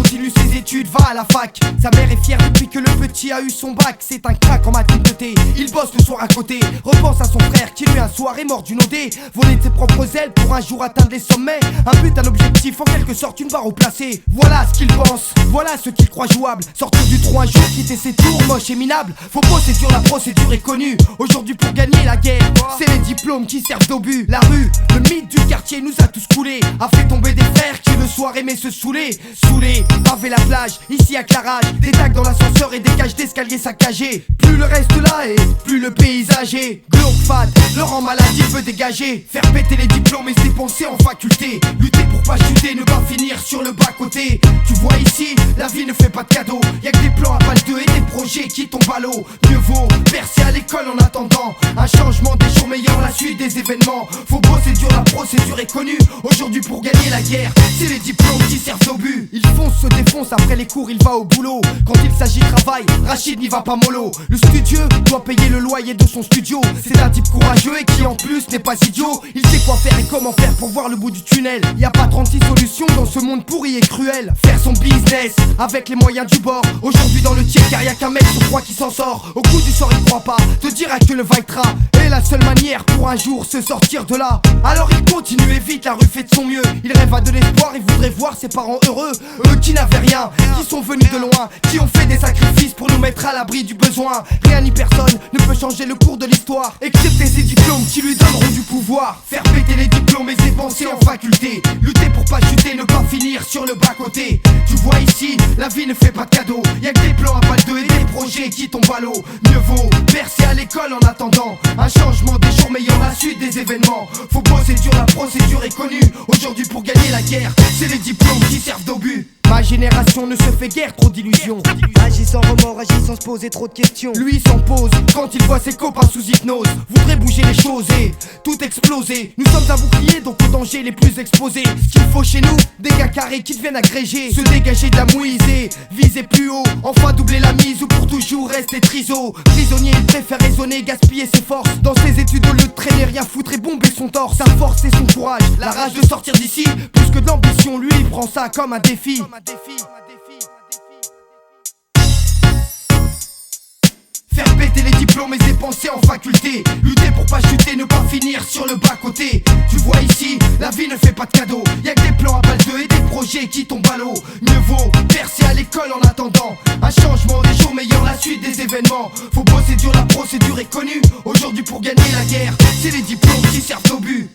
continue ses études, va à la fac. Sa mère est fière depuis que le petit a eu son bac. C'est un crack en maths de thé, il bosse le soir à côté. Repense à son frère qui lui un soir est mort d'une OD. Voler de ses propres ailes pour un jour atteindre les sommets. Un but, un objectif, en quelque sorte une barre au placé. Voilà ce qu'il pense, voilà ce qu'il croit jouable. Sortir du trou un jour, quitter ses tours, moche et minable. Faut bosser dur, la procédure est connue. Aujourd'hui pour gagner la guerre, c'est les diplômes qui servent d'obus. La rue, le mythe du quartier nous a tous coulés. A fait tomber des frères qui le soir aimaient se saouler. Saoulés, pavé la plage, ici à Clarage. Des tags dans l'ascenseur et des cages d'escalier saccagés. Plus le reste là est, plus le paysage est glauque, fade, le rang maladie veut dégager. Faire péter les diplômes et se dépenser en faculté. Lutter pour pas chuter, ne pas finir sur le bas-côté. Tu vois ici, la vie ne fait pas de cadeaux. Y'a que des plans à balle 2 et des projets qui tombent à l'eau. Mieux vaut verser à l'école en attendant un changement des jours meilleurs, la suite des événements. Faut bosser dur, la procédure est connue. Aujourd'hui pour gagner la guerre, c'est les diplômes qui servent au but. Il fonce, se défonce, après les cours il va au boulot. Quand il s'agit de travail, Rachid n'y va pas mollo. Le studieux doit payer le loyer de son studio. C'est un type courageux et qui en plus n'est pas idiot. Il sait quoi faire et comment faire pour voir le bout du tunnel. Y a pas 36 solutions dans ce monde pourri et cruel. Faire son business avec les moyens du bord. Aujourd'hui dans le tiers car y'a qu'un mec sur 3 qui s'en sort. Au coup du sort il croit pas, te dira que le Vaincra est la seule manière pour un jour se sortir de là. Alors il continue et vite, la rue fait de son mieux. Il rêve à de l'espoir, il voudrait voir ses parents heureux. Eux qui n'avaient rien, qui sont venus de loin, qui ont fait des sacrifices pour nous mettre à l'abri du besoin. Rien ni personne ne peut changer le cours de l'histoire, excepté ces diplômes qui lui donneront du pouvoir. Faire péter les diplômes et se dépenser en faculté. Lutter pour pas chuter, ne pas finir sur le bas-côté. Tu vois ici, la vie ne fait pas de cadeaux. Y'a que des plans à balle 2 et des projets qui tombent à l'eau. Mieux vaut verser à l'école en attendant un changement des jours meilleurs, la suite des événements. Faut bosser dur, la procédure est connue. Aujourd'hui pour gagner la guerre, c'est les diplômes qui servent d'obus. Ma génération ne se fait guère trop d'illusions. Agis sans remords, agis sans se poser trop de questions. Lui s'en pose quand il voit ses copains sous hypnose. Voudrait bouger les choses et tout exploser. Nous sommes un bouclier donc aux dangers les plus exposés. Ce qu'il faut chez nous, des gars carrés qui deviennent agrégés. Se dégager de la mouise et viser plus haut. Enfin doubler la mise ou pour toujours rester triso. Prisonnier, il préfère raisonner, gaspiller ses forces. Dans ses études au lieu de traîner, rien foutre et bomber son torse. Sa force et son courage, la rage de sortir d'ici. Plus que de l'ambition, lui il prend ça comme un défi. Faire péter les diplômes et se dépenser en faculté. Lutter pour pas chuter, ne pas finir sur le bas-côté. Tu vois ici, la vie ne fait pas de cadeaux. Y'a que des plans à balle 2 et des projets qui tombent à l'eau. Mieux vaut verser à l'école en attendant un changement des jours meilleurs, la suite des événements. Faut bosser dur, la procédure est connue. Aujourd'hui pour gagner la guerre, c'est les diplômes qui servent au but.